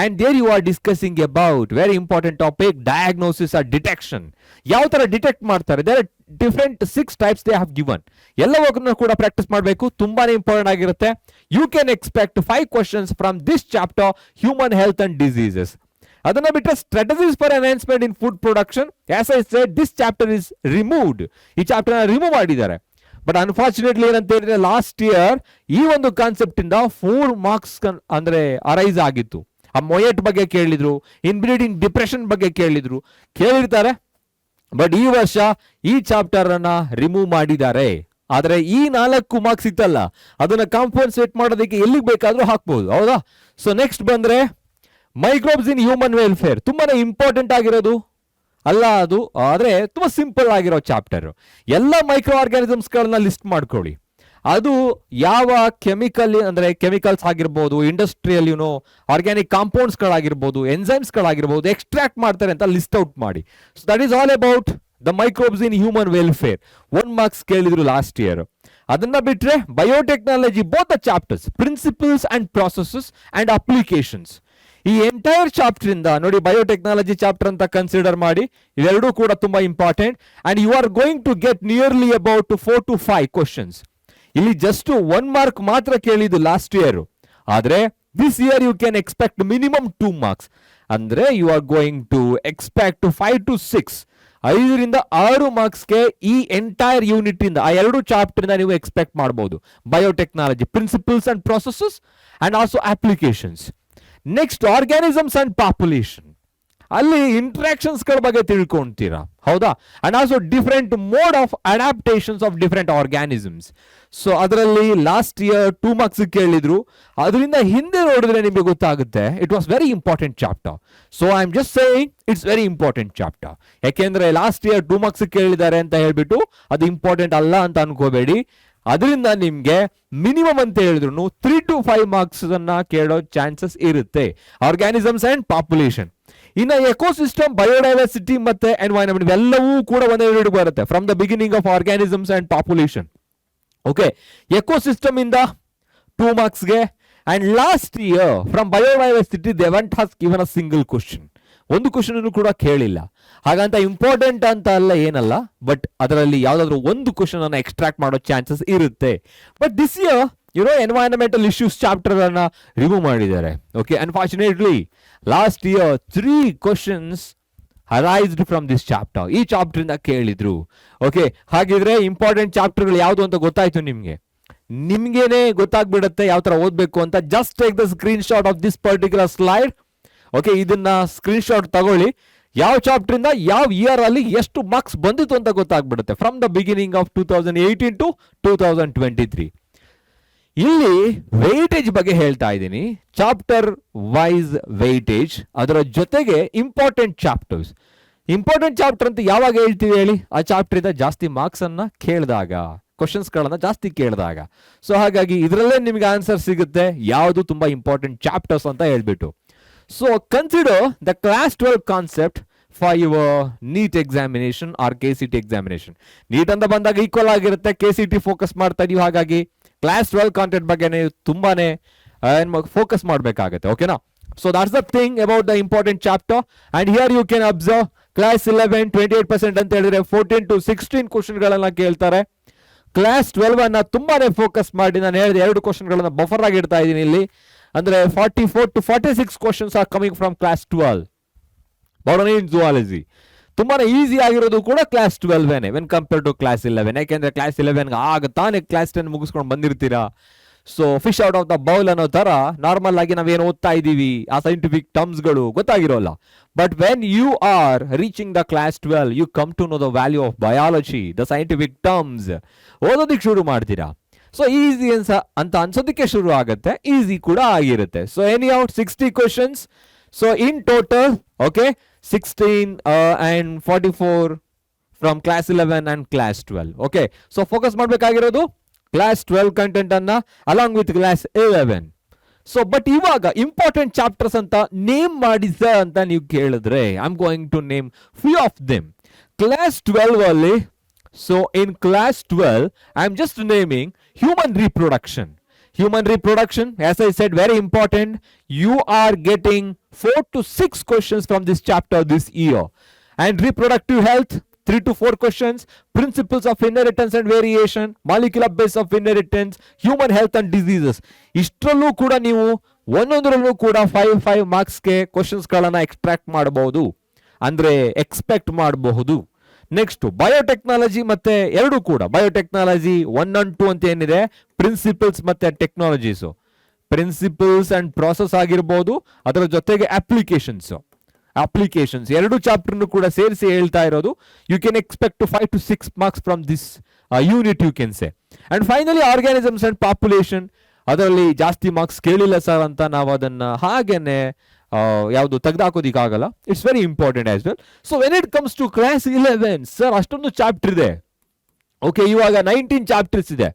and there you are discussing about very important topic, diagnosis or detection. ಯಾವ ತರ detect ಮಾಡ್ತಾರೆ, there are different 6 types they have given. ಎಲ್ಲವನ್ನೂ ಕೂಡ practice ಮಾಡಬೇಕು, ತುಂಬಾನೇ important ಆಗಿರುತ್ತೆ. You can expect 5 questions from this chapter, human health and diseases. ಅದನ್ನ ಬಿಟ್ಟರೆ strategies for enhancement in food production, as I said, this chapter is removed. ಈ chapter remove ಮಾಡಿದ್ದಾರೆ. But unfortunately ಏನಂತ ಹೇಳಿದ್ರೆ ಲಾಸ್ಟ್ ಇಯರ್ ಈ ಒಂದು concept ಇಂದ 4 marks ಅಂದ್ರೆ ಅರೈಸ್ ಆಗಿತ್ತು. ಆ ಮೊಯೆಟ್ ಬಗ್ಗೆ ಕೇಳಿದ್ರು, ಇನ್ಬ್ರೀಡಿಂಗ್ ಡಿಪ್ರೆಷನ್ ಬಗ್ಗೆ ಕೇಳಿರ್ತಾರೆ. ಬಟ್ ಈ ವರ್ಷ ಈ ಚಾಪ್ಟರ್ ಅನ್ನ ರಿಮೂವ್ ಮಾಡಿದ್ದಾರೆ. ಆದ್ರೆ ಈ 4 ಮಾರ್ಕ್ಸ್ ಇತ್ತಲ್ಲ, ಅದನ್ನ ಕಾಂಪನ್ಸೇಟ್ ಮಾಡೋದಕ್ಕೆ ಎಲ್ಲಿಗೆ ಬೇಕಾದ್ರೂ ಹಾಕ್ಬಹುದು, ಹೌದಾ? ಸೊ ನೆಕ್ಸ್ಟ್ ಬಂದ್ರೆ ಮೈಕ್ರೋಬ್ಸ್ ಇನ್ ಹ್ಯೂಮನ್ ವೆಲ್ಫೇರ್, ತುಂಬಾನೇ ಇಂಪಾರ್ಟೆಂಟ್ ಆಗಿರೋದು ಅಲ್ಲ ಅದು, ಆದ್ರೆ ತುಂಬಾ ಸಿಂಪಲ್ ಆಗಿರೋ ಚಾಪ್ಟರ್. ಎಲ್ಲ ಮೈಕ್ರೋ ಆರ್ಗ್ಯಾನಿಸಮ್ಸ್ ಗಳನ್ನ ಲಿಸ್ಟ್ ಮಾಡ್ಕೊಳ್ಳಿ. ಅದು ಯಾವ ಕೆಮಿಕಲ್ ಅಂದ್ರೆ ಕೆಮಿಕಲ್ಸ್ ಆಗಿರ್ಬೋದು, ಇಂಡಸ್ಟ್ರಿಯಲ್ ಆರ್ಗ್ಯಾನಿಕ್ ಕಾಂಪೌಂಡ್ಸ್ ಗಳಾಗಿರ್ಬೋದು, ಎನ್ಸೈಮ್ಸ್ ಗಳಾಗಿರ್ಬೋದು, ಎಕ್ಸ್ಟ್ರಾಕ್ಟ್ ಮಾಡ್ತಾರೆ ಅಂತ ಲಿಸ್ಟ್ ಔಟ್ ಮಾಡಿ. So that is all about the microbes in human welfare. 1 marks ಕೇಳಿದ್ರು ಲಾಸ್ಟ್ ಇಯರ್. ಅದನ್ನ ಬಿಟ್ರೆ biotechnology, both the chapters, principles and processes and applications, ಈ ಎಂಟೈರ್ ಚಾಪ್ಟರ್ ಇಂದ ನೋಡಿ, ಬಯೋಟೆಕ್ನಾಲಜಿ ಚಾಪ್ಟರ್ ಅಂತ ಕನ್ಸಿಡರ್ ಮಾಡಿ, ಇವೆರಡೂ ಕೂಡ ತುಂಬಾ important. And you are going to get nearly about 4 to 5 questions. ಇಲ್ಲಿ ಜಸ್ಟ್ 1 ಮಾರ್ಕ್ ಮಾತ್ರ ಕೇಳಿದ್ದು ಲಾಸ್ಟ್ ಇಯರ್, ಆದ್ರೆ this year you can expect minimum 2 marks. ಅಂದ್ರೆ you are going to expect 5 to 6, 5 ಮಾರ್ಕ್ಸ್ಗೆ ಈ ಎಂಟೈರ್ ಯೂನಿಟ್ ಇಂದ, ಆ ಎರಡು ಚಾಪ್ಟರ್ ಇಂದ ನೀವು ಎಕ್ಸ್ಪೆಕ್ಟ್ ಮಾಡಬಹುದು. Biotechnology principles and processes and also applications. Next organisms and population, ಅಲ್ಲಿ ಇಂಟ್ರಾಕ್ಷನ್ಸ್ ಗಳ ಬಗ್ಗೆ ತಿಳ್ಕೊಂತೀರಾ, ಹೌದಾ? And also different mode of adaptations of different organisms. So ಅದರಲ್ಲಿ ಲಾಸ್ಟ್ ಇಯರ್ 2 marks ಕೇಳಿದ್ರು, ಅದರಿಂದ ಹಿಂದೆ ನೋಡಿದ್ರೆ ನಿಮಗೆ ಗೊತ್ತಾಗುತ್ತೆ it was very important chapter. So I am just saying it's very important chapter. ಯಾಕೆಂದ್ರೆ ಲಾಸ್ಟ್ ಇಯರ್ 2 marks ಕೇಳಿದ್ದಾರೆ ಅಂತ ಹೇಳ್ಬಿಟ್ಟು ಅದು ಇಂಪಾರ್ಟೆಂಟ್ ಅಲ್ಲ ಅಂತ ಅನ್ಕೋಬೇಡಿ. ಅದರಿಂದ ನಿಮ್ಗೆ ಮಿನಿಮಮ್ ಅಂತ ಹೇಳಿದ್ರು 3 to 5 marks ಅನ್ನ ಕೇಳೋ ಚಾನ್ಸಸ್ ಇರುತ್ತೆ. Organisms and population. ಇನ್ನು ಎಕೋಸಿಸ್ಟಮ್, ಬಯೋಡೈವರ್ಸಿಟಿ ಮತ್ತೆ ಎನ್ವೈರನ್ಮೆಂಟ್ ಇವೆಲ್ಲವೂ ಕೂಡ ಒಂದೆರಡು ಬರುತ್ತೆ from the beginning of organisms and population. Okay, ecosystem ಇಂದ 2 marksಗೆ. And last year from biodiversity they won't has given a single question, ಒಂದು ಕ್ವಶನ್ ಕೂಡ ಕೇಳಿಲ್ಲ. ಹಾಗಂತ ಇಂಪಾರ್ಟೆಂಟ್ ಅಂತ ಅಲ್ಲ, ಏನಲ್ಲ, ಬಟ್ ಅದರಲ್ಲಿ ಯಾವ್ದಾದ್ರು ಒಂದು ಕ್ವಶನ್ ಅನ್ನ ಎಕ್ಸ್ಟ್ರಾಕ್ಟ್ ಮಾಡೋ ಚಾನ್ಸಸ್ ಇರುತ್ತೆ. But this year environmental issues chapter ಅನ್ನ ರಿಮೂವ್ ಮಾಡಿದ್ದಾರೆ. Okay, unfortunately last year 3 questions arised from this chapter. ಈ ಚಾಪ್ಟರ್ ಇಂದ ಕೇಳಿದ್ರು. ಓಕೆ, ಹಾಗಿದ್ರೆ ಇಂಪಾರ್ಟೆಂಟ್ ಚಾಪ್ಟರ್ಗಳು ಯಾವುದು ಅಂತ ಗೊತ್ತಾಯ್ತು ನಿಮ್ಗೆ. ನಿಮ್ಗೇನೆ ಗೊತ್ತಾಗ್ಬಿಡುತ್ತೆ ಯಾವ ತರ ಓದ್ಬೇಕು ಅಂತ. Just take the screen shot of this particular slide. Okay, ಇದನ್ನ ಸ್ಕ್ರೀನ್ ಶಾಟ್ ತಗೊಳ್ಳಿ. ಯಾವ ಚಾಪ್ಟರ್ ಇಂದ ಯಾವ ಇಯರ್ ಅಲ್ಲಿ ಎಷ್ಟು ಮಾರ್ಕ್ಸ್ ಬಂದಿತ್ತು ಅಂತ ಗೊತ್ತಾಗ್ಬಿಡುತ್ತೆ from the beginning of 2018 to 2023. ಇಲ್ಲಿ ವೆಯ್ಟೇಜ್ ಬಗ್ಗೆ ಹೇಳ್ತಾ ಇದ್ದೀನಿ, ಚಾಪ್ಟರ್ ವೈಸ್ ವೆಯ್ಟೇಜ್. ಅದರ ಜೊತೆಗೆ ಇಂಪಾರ್ಟೆಂಟ್ ಚಾಪ್ಟರ್ಸ್. ಇಂಪಾರ್ಟೆಂಟ್ ಚಾಪ್ಟರ್ ಅಂತ ಯಾವಾಗ ಹೇಳ್ತೀವಿ ಹೇಳಿ? ಆ ಚಾಪ್ಟರ್ ಇಂದ ಜಾಸ್ತಿ ಮಾರ್ಕ್ಸ್ ಅನ್ನ ಕೇಳಿದಾಗ, ಕ್ವಶನ್ಸ್ ಗಳನ್ನ ಜಾಸ್ತಿ ಕೇಳಿದಾಗ. ಸೊ ಹಾಗಾಗಿ ಇದರಲ್ಲೇ ನಿಮ್ಗೆ ಆನ್ಸರ್ ಸಿಗುತ್ತೆ ಯಾವುದು ತುಂಬಾ ಇಂಪಾರ್ಟೆಂಟ್ ಚಾಪ್ಟರ್ಸ್ ಅಂತ ಹೇಳ್ಬಿಟ್ಟು. So consider the class 12 concept for your NEET examination or KCET examination. NEET ಅಂತ ಬಂದಾಗ ಈಕ್ವಲ್ ಆಗಿರುತ್ತೆ, KCET ಫೋಕಸ್ ಮಾಡ್ತಾ ಇದೀವಿ. ಹಾಗಾಗಿ ಕ್ಲಾಸ್ 12 ಕಾಂಟೆಂಟ್ ಬಗ್ಗೆ ನೀವು ತುಂಬಾನೇ ಫೋಕಸ್ ಮಾಡಬೇಕಾಗುತ್ತೆ. ಓಕೆನಾ? So that's the thing about the important chapter. And here you can observe class 11 28% ಅಂತ ಹೇಳಿದ್ರೆ 14 to 16 ಕ್ವಶನ್ಗಳನ್ನ ಕೇಳ್ತಾರೆ. ಕ್ಲಾಸ್ 12 ಅನ್ನ ತುಂಬಾನೇ ಫೋಕಸ್ ಮಾಡಿ, ನಾನು ಹೇಳಿದ 2 ಕ್ವಶನ್ಗಳನ್ನ ಬಫರ್ ಆಗಿ ಇಡ್ತಾ ಇದ್ದೀನಿ ಇಲ್ಲಿ. ಅಂದ್ರೆ 44 to 46 questions are coming from class 12. Botany in zoology ತುಂಬಾನೇ ಈಸಿ ಆಗಿರೋದು ಕೂಡ class 12 when compare to class 11. ಯಾಕೆಂದ್ರೆ ಕ್ಲಾಸ್ 11 ಆಗ ತಾನೇ ಕ್ಲಾಸ್ 10 ಮುಗಿಸ್ಕೊಂಡು ಬಂದಿರ್ತೀರಾ. So fish out of the bowl ಅನ್ನೋ ತರ ನಾರ್ಮಲ್ ಆಗಿ ನಾವೇನು ಓದ್ತಾ ಇದೀವಿ ಆ ಸೈಂಟಿಫಿಕ್ ಟರ್ಮ್ಸ್ ಗಳು ಗೊತ್ತಾಗಿರೋಲ್ಲ. But when you are reaching the class 12 you come to know the value of biology, the scientific terms ಓದೋದಿಕ್ ಶುರು ಮಾಡ್ತೀರಾ. ಸೊ ಈಸಿ ಅಂತ ಅನ್ಸೋದಕ್ಕೆ ಶುರು ಆಗುತ್ತೆ, ಈಸಿ ಕೂಡ ಆಗಿರುತ್ತೆ. So any out 60 questions. So in total okay 16 and 44 from class 11 and class 12. Okay, so focus ಮಾಡಬೇಕಾಗಿರೋದು class 12 content ಅನ್ನ along with class 11. So but ಇವಾಗ ಇಂಪಾರ್ಟೆಂಟ್ ಚಾಪ್ಟರ್ಸ್ ಅಂತ ನೇಮ್ ಮಾಡಿಸ ಅಂತ ನೀವು ಕೇಳಿದ್ರೆ I am going to name few of them. Class 12 ಅಲ್ಲಿ, so in class 12 I am just naming human reproduction. Human reproduction, as I said, very important. You are getting 4 to 6 questions from this chapter this year. And reproductive health, 3 to 4 questions. Principles of inheritance and variation, molecular base of inheritance, human health and diseases. ಇಷ್ಟರಲ್ಲೂ ಕೂಡ ನೀವು ಒಂದೊಂದರಲ್ಲೂ ಕೂಡ 5 marksಗೆ questions ಗಳನ್ನ extract ಮಾಡಬಹುದು, ಅಂದ್ರೆ expect ಮಾಡಬಹುದು. Next biotechnology ಮತ್ತೆ ಎರಡು ಕೂಡ, ಬಯೋಟೆಕ್ನಾಲಜಿ 1 and 2 ಅಂತ ಏನಿದೆ, ಪ್ರಿನ್ಸಿಪಲ್ಸ್ ಮತ್ತೆ ಟೆಕ್ನಾಲಜೀಸ್, ಪ್ರಿನ್ಸಿಪಲ್ಸ್ ಅಂಡ್ ಪ್ರಾಸೆಸ್ ಆಗಿರ್ಬೋದು, ಅದರ ಜೊತೆಗೆ ಅಪ್ಲಿಕೇಶನ್ಸ್ ಎರಡು ಚಾಪ್ಟರ್ ಕೂಡ ಸೇರಿಸಿ ಹೇಳ್ತಾ ಇರೋದು. You can expect to 5 to 6 marks from this unit you can say. And finally organisms and population, ಅದರಲ್ಲಿ ಜಾಸ್ತಿ ಮಾರ್ಕ್ಸ್ ಕೇಳಿಲ್ಲ ಸರ್ ಅಂತ ನಾವು ಅದನ್ನ ಹಾಗೇನೆ ಯಾವುದು ತೆಗೆದಾಕೋದಿಕ್ಕಾಗಲ್ಲ. It's very important as well. So when it comes to class 11 sir ಅಷ್ಟೊಂದು ಚಾಪ್ಟರ್ ಇದೆ. ಓಕೆ, ಇವಾಗ 19 ಚಾಪ್ಟರ್ಸ್ ಇದೆ,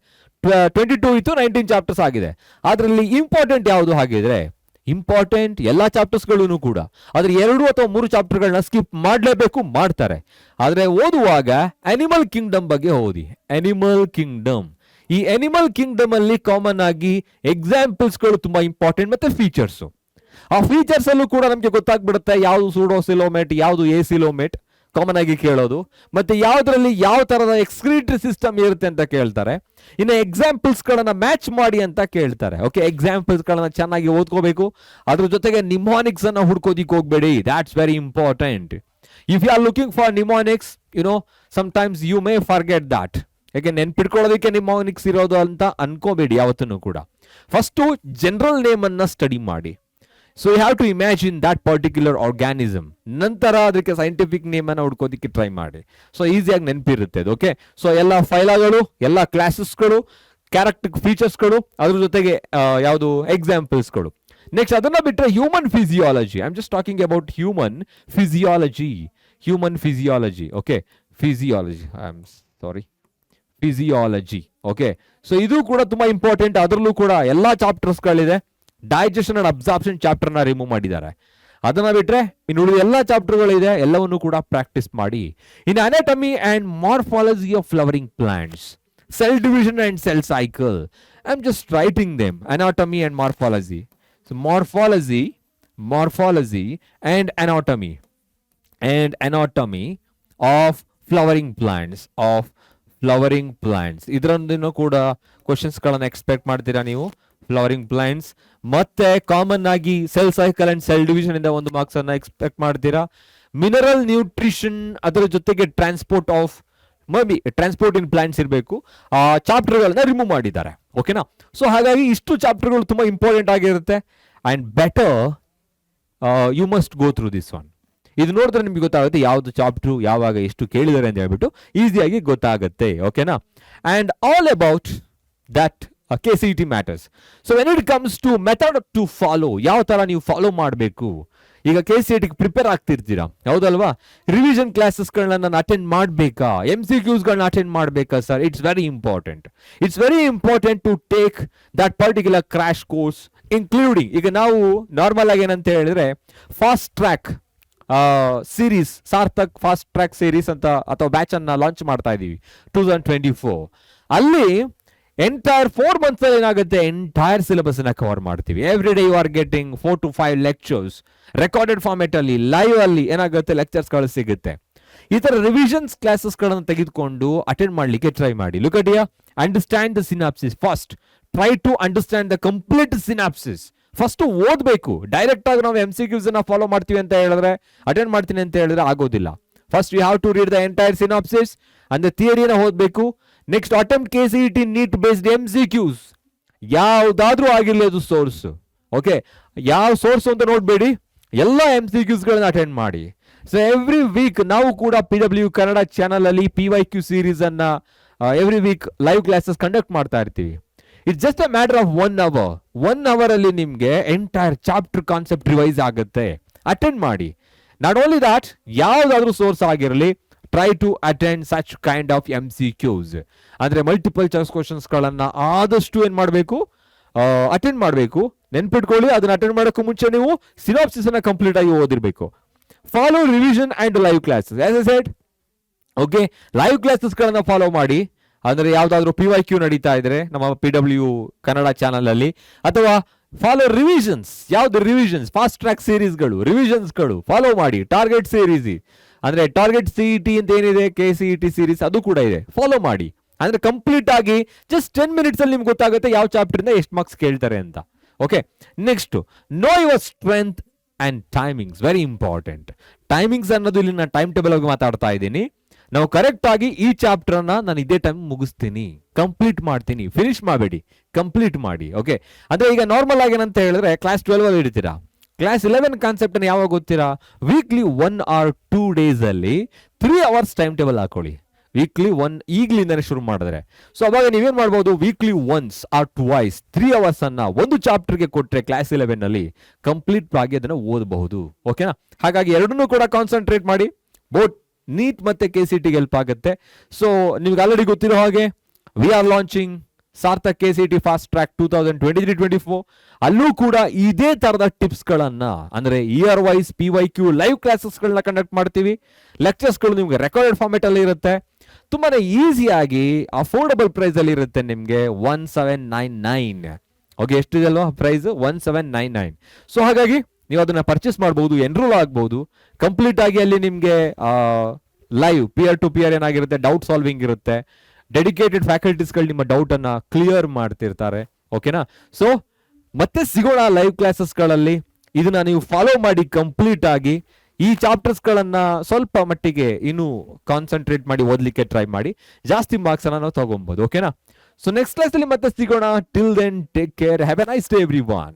22 ಇತ್ತು, 19 ಚಾಪ್ಟರ್ಸ್ ಆಗಿದೆ. ಅದರಲ್ಲಿ ಇಂಪಾರ್ಟೆಂಟ್ ಯಾವುದು ಹಾಗಿದ್ರೆ? ಇಂಪಾರ್ಟೆಂಟ್ ಎಲ್ಲಾ ಚಾಪ್ಟರ್ಸ್ಗಳು ಕೂಡ, ಆದ್ರೆ 2 ಅಥವಾ 3 ಚಾಪ್ಟರ್ಗಳನ್ನ ಸ್ಕಿಪ್ ಮಾಡಲೇಬೇಕು, ಮಾಡ್ತಾರೆ. ಆದ್ರೆ ಓದುವಾಗ ಅನಿಮಲ್ ಕಿಂಗ್ಡಮ್ ಬಗ್ಗೆ ಓದಿ. ಅನಿಮಲ್ ಕಿಂಗ್ಡಮ್, ಈ ಅನಿಮಲ್ ಕಿಂಗ್ಡಮ್ ಅಲ್ಲಿ ಕಾಮನ್ ಆಗಿ ಎಕ್ಸಾಂಪಲ್ಸ್ಗಳು ತುಂಬಾ ಇಂಪಾರ್ಟೆಂಟ್ ಮತ್ತೆ ಫೀಚರ್ಸ್. ಆ ಫೀಚರ್ಸ್ ಅಲ್ಲೂ ಕೂಡ ನಮಗೆ ಗೊತ್ತಾಗ್ಬಿಡುತ್ತೆ ಯಾವುದು ಸೂಡೋಸಿಲೋಮೇಟ್, ಯಾವುದು ಎಸಿಲೋಮೇಟ್ ಕಾಮನ್ ಆಗಿ ಕೇಳೋದು, ಮತ್ತೆ ಯಾವ್ದ್ರಲ್ಲಿ ಯಾವ ತರದ ಎಕ್ಸ್ಕ್ರೀಟರಿ ಸಿಸ್ಟಮ್ ಇರುತ್ತೆ ಅಂತ ಕೇಳ್ತಾರೆ. ಇನ್ನು ಎಕ್ಸಾಂಪಲ್ಸ್ ಗಳನ್ನ ಮ್ಯಾಚ್ ಮಾಡಿ ಅಂತ ಕೇಳ್ತಾರೆ. ಓಕೆ, ಎಕ್ಸಾಂಪಲ್ಸ್ ಗಳನ್ನ ಚೆನ್ನಾಗಿ ಓದ್ಕೋಬೇಕು. ಅದ್ರ ಜೊತೆಗೆ ನಿಮೋನಿಕ್ಸ್ ಅನ್ನ ಹುಡ್ಕೋದಿಕ್ ಹೋಗ್ಬೇಡಿ, that's very important. If you are looking for mnemonics, sometimes you may forget that. ಯಾಕೆ ನೆನ್ಪಿಟ್ಕೊಳ್ಳೋದಕ್ಕೆ ನಿಮೋನಿಕ್ಸ್ ಇರೋದು ಅಂತ ಅನ್ಕೋಬೇಡಿ ಯಾವತ್ತೂ ಕೂಡ. ಫಸ್ಟು ಜನರಲ್ ನೇಮ್ ಅನ್ನ ಸ್ಟಡಿ ಮಾಡಿ. So you have to imagine that particular organism. ನಂತರ ಅದಕ್ಕೆ ಸೈಂಟಿಫಿಕ್ ನೇಮ್ ಅನ್ನ ಹುಡ್ಕೋದಿಕ್ಕೆ ಟ್ರೈ ಮಾಡಿ. ಸೊ ಈಸಿಯಾಗಿ ನೆನಪಿರುತ್ತೆ ಅದು. ಓಕೆ, ಸೊ ಎಲ್ಲ ಫೈಲಾಗಳು, ಎಲ್ಲ ಕ್ಲಾಸಸ್ಗಳು, ಕ್ಯಾರೆಕ್ಟರ್ ಫೀಚರ್ಸ್ಗಳು, ಅದ್ರ ಜೊತೆಗೆ ಯಾವುದು ಎಕ್ಸಾಂಪಲ್ಸ್ಗಳು. ನೆಕ್ಸ್ಟ್ ಅದನ್ನ ಬಿಟ್ಟರೆ human physiology. I am just talking about human physiology. Okay, physiology. Okay, so ಇದು ಕೂಡ ತುಂಬಾ ಇಂಪಾರ್ಟೆಂಟ್. ಅದರಲ್ಲೂ ಕೂಡ ಎಲ್ಲಾ ಚಾಪ್ಟರ್ಸ್ಗಳಿದೆ. ಡೈಜೆಷನ್ ಅಂಡ್ ಅಬ್ಸಾರ್ಪ್ಷನ್ ಚಾಪ್ಟರ್ ನ ರಿಮೂವ್ ಮಾಡಿದ್ದಾರೆ. ಅದನ್ನ ಬಿಟ್ರೆ ಇನ್ನು ಉಳಿದ ಎಲ್ಲಾ ಚಾಪ್ಟರ್ಗಳಿದೆ, ಎಲ್ಲವನ್ನು ಕೂಡ ಪ್ರಾಕ್ಟೀಸ್ ಮಾಡಿ. In anatomy and morphology of flowering plants, cell division and cell cycle. I am just writing them, anatomy and morphology. So morphology and anatomy of flowering plants. ಇದರೊಂದಿನೂ ಕೂಡ ಕ್ವಶನ್ಸ್ ಗಳನ್ನ ಎಕ್ಸ್ಪೆಕ್ಟ್ ಮಾಡ್ತೀರಾ ನೀವು. ಫ್ಲವರಿಂಗ್ ಪ್ಲಾಂಟ್ಸ್ ಮತ್ತೆ common ಆಗಿ cell cycle and cell division ಇಂದ ಒಂದು marks ಅನ್ನ ಎಕ್ಸ್ಪೆಕ್ಟ್ ಮಾಡ್ತೀರಾ. ಮಿನರಲ್ ನ್ಯೂಟ್ರಿಷನ್, ಅದರ ಜೊತೆಗೆ ಟ್ರಾನ್ಸ್ಪೋರ್ಟ್ ಇನ್ ಪ್ಲಾಂಟ್ಸ್ ಇರಬೇಕು. ಆ ಚಾಪ್ಟರ್ ಗಳನ್ನ ರಿಮೂವ್ ಮಾಡಿದ್ದಾರೆ. ಓಕೆನಾ? ಸೊ ಹಾಗಾಗಿ ಇಷ್ಟು ಚಾಪ್ಟರ್ಗಳು ತುಂಬಾ ಇಂಪಾರ್ಟೆಂಟ್ ಆಗಿರುತ್ತೆ. And better you must go through this one. ಇದು ನೋಡಿದ್ರೆ ನಿಮ್ಗೆ ಗೊತ್ತಾಗುತ್ತೆ ಯಾವ್ದು ಚಾಪ್ಟರ್ ಯಾವಾಗ ಎಷ್ಟು ಕೇಳಿದ್ದಾರೆ ಅಂತ ಹೇಳ್ಬಿಟ್ಟು ಈಸಿಯಾಗಿ ಗೊತ್ತಾಗುತ್ತೆ. ಓಕೆನಾ? And all about that KCET matters. So when it comes to method to follow, ಯಾವ ತರ ನೀವು ಫಾಲೋ ಮಾಡಬೇಕು. ಈಗ KCET ಪ್ರಿಪೇರ್ ಆಗ್ತಿರ್ತೀರಾ, ಹೌದಲ್ವಾ? ರಿವಿಷನ್ ಕ್ಲಾಸಸ್ಗಳನ್ನ ನಾನು ಅಟೆಂಡ್ ಮಾಡಬೇಕಾ, MCQsಗಳನ್ನ ಅಟೆಂಡ್ ಮಾಡಬೇಕಾ sir? It's very important to take that particular crash course, including ಈಗ ನಾವು ನಾರ್ಮಲ್ ಆಗಿ ಏನಂತ ಹೇಳಿದ್ರೆ fast track series, Sarthak fast track series ಅಂತ ಅಥವಾ ಬ್ಯಾಚ್ ಅನ್ನ ಲಾಂಚ್ ಮಾಡ್ತಾ ಇದೀವಿ 2024. ಅಲ್ಲಿ ಎಂಟೈರ್ 4 months ಅಲ್ಲಿ ಏನಾಗುತ್ತೆ, ಎಂಟೈರ್ ಸಿಲೆಬಸ್ ಅನ್ನ ಕವರ್ ಮಾಡ್ತೀವಿ. Every day you are getting 4 to 5 lectures recorded format ಅಲ್ಲಿ, ಲೈವ್ ಅಲ್ಲಿ ಏನಾಗುತ್ತೆ ಲೆಕ್ಚರ್ಸ್ ಗಳು ಸಿಗುತ್ತೆ. ಈ ತರ ರಿವಿಷನ್ಸ್ ಕ್ಲಾಸಸ್ ಗಳನ್ನ ತೆಗೆದುಕೊಂಡು ಅಟೆಂಡ್ ಮಾಡ್ಲಿಕ್ಕೆ ಟ್ರೈ ಮಾಡಿ. Look at here, understand the synopsis first. Try to understand the complete synopsis. First ಓದ್ಬೇಕು. ಡೈರೆಕ್ಟ್ ಆಗಿ ನಾವು MCQs ಅನ್ನ ಫಾಲೋ ಮಾಡ್ತೀವಿ ಅಂತ ಹೇಳಿದ್ರೆ, ಅಟೆಂಡ್ ಮಾಡ್ತೀನಿ ಅಂತ ಹೇಳಿದ್ರೆ ಆಗೋದಿಲ್ಲ. First you have to read the entire synopsis ಅಂದ್ರೆ ಥಿಯರಿನ ಓದ್ಬೇಕು. Next attempt KCET NEET based MCQs. ಯಾವ್ದಾದ್ರೂ ಆಗಿರ್ಲಿ ಅದು ಸೋರ್ಸ್. ಓಕೆ, ಯಾವ ಸೋರ್ಸ್ ಅಂತ ನೋಡ್ಬೇಡಿ, ಎಲ್ಲ MCQs ಗಳನ್ನ ಅಟೆಂಡ್ ಮಾಡಿ. ಸೊ ಎವ್ರಿ ವೀಕ್ ನಾವು ಕೂಡ PW ಕನ್ನಡ ಚಾನಲ್ ಅಲ್ಲಿ PYQ ಸೀರೀಸ್ ಅನ್ನ every week live classes conduct ಮಾಡ್ತಾ ಇರ್ತೀವಿ. It's just a matter of 1 hour. 1 hour ಅಲ್ಲಿ ನಿಮ್ಗೆ ಎಂಟೈರ್ ಚಾಪ್ಟರ್ ಕಾನ್ಸೆಪ್ಟ್ ರಿವೈಸ್ ಆಗುತ್ತೆ. ಅಟೆಂಡ್ ಮಾಡಿ. ನಾಟ್ ಓನ್ಲಿ ದಟ್, ಯಾವ್ದಾದ್ರೂ ಸೋರ್ಸ್ ಆಗಿರಲಿ, try to attend such kind of MCQs. ಅಂದ್ರೆ ಮಲ್ಟಿಪಲ್ ಚಾಯ್ಸ್ ಕ್ವಶನ್ಸ್ ಗಳನ್ನ ಆದಷ್ಟು ಏನ್ ಮಾಡಬೇಕು, ಅಟೆಂಡ್ ಮಾಡಬೇಕು. ನೆನ್ಪಿಟ್ಕೊಳ್ಳಿ, ಅದನ್ನ ಅಟೆಂಡ್ ಮಾಡೋಕ್ಕೂ ಮುಂಚೆ ನೀವು ಸಿನಾಪ್ಸಿಸ್ ಅನ್ನ ಕಂಪ್ಲೀಟ್ ಆಗಿ ಓದಿರ್ಬೇಕು. Follow revision and live classes. As I said, okay, live classes ಗಳನ್ನ ಫಾಲೋ ಮಾಡಿ. ಅಂದ್ರೆ ಯಾವ್ದಾದ್ರು PYQ ನಡೀತಾ ಇದ್ರೆ ನಮ್ಮ PW ಕನ್ನಡ ಚಾನಲ್ ಅಲ್ಲಿ, ಅಥವಾ ಫಾಲೋ ರಿವಿಷನ್ಸ್. ಯಾವ್ದು ರಿವಿಷನ್ಸ್? ಫಾಸ್ಟ್ ಟ್ರ್ಯಾಕ್ ಸೀರೀಸ್ಗಳು, ರಿವಿಷನ್ಸ್ಗಳು ಫಾಲೋ ಮಾಡಿ. ಟಾರ್ಗೆಟ್ ಸೀರೀಸ್ ಅಂದ್ರೆ ಟಾರ್ಗೆಟ್ CET ಅಂತ ಏನಿದೆ, KCET ಸೀರೀಸ್ ಅದು ಕೂಡ ಇದೆ, ಫಾಲೋ ಮಾಡಿ. ಅಂದ್ರೆ ಕಂಪ್ಲೀಟ್ ಆಗಿ ಜಸ್ಟ್ 10 minutes ಅಲ್ಲಿ ನಿಮ್ಗೆ ಗೊತ್ತಾಗುತ್ತೆ ಯಾವ ಚಾಪ್ಟರ್ ಇಂದ ಎಷ್ಟು ಮಾರ್ಕ್ಸ್ ಕೇಳ್ತಾರೆ ಅಂತ. Okay, next know your strength and timings. Very important. Timings ಅನ್ನೋದು ಇಲ್ಲಿ ನಾನು ಟೈಮ್ ಟೇಬಲ್ ಆಗಿ ಮಾತಾಡ್ತಾ ಇದ್ದೀನಿ. ನಾವು ಕರೆಕ್ಟ್ ಆಗಿ ಈ ಚಾಪ್ಟರ್ ನಾನು ಇದೇ ಟೈಮ್ ಮುಗಿಸ್ತೀನಿ, ಕಂಪ್ಲೀಟ್ ಮಾಡ್ತೀನಿ. ಫಿನಿಶ್ ಮಾಡಬೇಡಿ, ಕಂಪ್ಲೀಟ್ ಮಾಡಿ. ಓಕೆ, ಅಂದ್ರೆ ಈಗ ನಾರ್ಮಲ್ ಆಗಿ ಏನಂತ ಹೇಳಿದ್ರೆ ಕ್ಲಾಸ್ 12 ಅಲ್ಲಿ ಇಡ್ತೀರಾ, ಕ್ಲಾಸ್ 11 ಕಾನ್ಸೆಪ್ಟ್ ಅನ್ನು ಯಾವಾಗ ಗೊತ್ತೀರಾ? ವೀಕ್ಲಿ 1 or 2 days ಅಲ್ಲಿ 3 hours ಟೈಮ್ ಟೇಬಲ್ ಹಾಕೊಳ್ಳಿ. ವೀಕ್ಲಿ 1 ಈಗ್ಲಿಂದಾನೆ ಶುರು ಮಾಡಿದ್ರೆ, ಸೊ ಅವಾಗ ನೀವೇನ್ ಮಾಡ್ಬೋದು, weekly once or twice 3 hours ಅನ್ನ ಒಂದು ಚಾಪ್ಟರ್ಗೆ ಕೊಟ್ರೆ ಕ್ಲಾಸ್ 11 ಅಲ್ಲಿ ಕಂಪ್ಲೀಟ್ ಆಗಿ ಅದನ್ನ ಓದಬಹುದು. ಓಕೆನಾ? ಹಾಗಾಗಿ ಎರಡನ್ನೂ ಕೂಡ ಕಾನ್ಸಂಟ್ರೇಟ್ ಮಾಡಿ. ಬೋತ್ NEET ಮತ್ತೆ KCET ಗೆ ಹೆಲ್ಪ್ ಆಗುತ್ತೆ. ಸೊ ನಿಮ್ಗೆ ಆಲ್ರೆಡಿ ಗೊತ್ತಿರೋ ಹಾಗೆ we are launching Sarthak KCET fast track 2023-24. ಅಲ್ಲೂ ಕೂಡ ಇದೇ ತರದ ಟಿಪ್ಸ್ ಗಳನ್ನ ಅಂದ್ರೆ year wise PYQ live classes ಗಳನ್ನ ಕಂಡಕ್ಟ್ ಮಾಡ್ತೀವಿ. ಲೆಕ್ಚರ್ಸ್ ಗಳು ನಿಮ್ಗೆ ರೆಕಾರ್ಡೆಡ್ ಫಾರ್ಮೆಟ್ ಅಲ್ಲಿ ಇರುತ್ತೆ. ತುಂಬಾನೇ ಈಸಿಯಾಗಿ ಅಫೋರ್ಡಬಲ್ ಪ್ರೈಸ್ ಅಲ್ಲಿ ಇರುತ್ತೆ ನಿಮ್ಗೆ 1799. ಓಕೆ, ಎಷ್ಟಿದೆ ಅಲ್ವಾ ಪ್ರೈಸ್ 1799. ಸೊ ಹಾಗಾಗಿ ನೀವು ಅದನ್ನ ಪರ್ಚೇಸ್ ಮಾಡಬಹುದು, ಎನ್ರೋಲ್ ಆಗಬಹುದು. ಕಂಪ್ಲೀಟ್ ಆಗಿ ಅಲ್ಲಿ ನಿಮಗೆ ಲೈವ್ ಪಿಯರ್ ಟು ಪಿಯರ್ ಏನಾಗಿರುತ್ತೆ, ಡೌಟ್ ಸಾಲ್ವಿಂಗ್ ಇರುತ್ತೆ. ಡೆಡಿಕೇಟೆಡ್ ಫ್ಯಾಕಲ್ಟೀಸ್ಗಳು ನಿಮ್ಮ ಡೌಟ್ ಅನ್ನ ಕ್ಲಿಯರ್ ಮಾಡ್ತಿರ್ತಾರೆ. ಓಕೆನಾ? ಸೊ ಮತ್ತೆ ಸಿಗೋಣ ಲೈವ್ ಕ್ಲಾಸಸ್ಗಳಲ್ಲಿ. ಇದನ್ನ ನೀವು ಫಾಲೋ ಮಾಡಿ ಕಂಪ್ಲೀಟ್ ಆಗಿ. ಈ ಚಾಪ್ಟರ್ಸ್ಗಳನ್ನ ಸ್ವಲ್ಪ ಮಟ್ಟಿಗೆ ಇನ್ನು ಕಾನ್ಸಂಟ್ರೇಟ್ ಮಾಡಿ ಓದಲಿಕ್ಕೆ ಟ್ರೈ ಮಾಡಿ. ಜಾಸ್ತಿ ಮಾರ್ಕ್ಸ್ ಅನ್ನ ನಾವು ತಗೊಬಹುದು. ಓಕೆನಾ? ಸೊ ನೆಕ್ಸ್ಟ್ ಕ್ಲಾಸ್ ಅಲ್ಲಿ ಮತ್ತೆ ಸಿಗೋಣ. Till then take care, have a nice day everyone.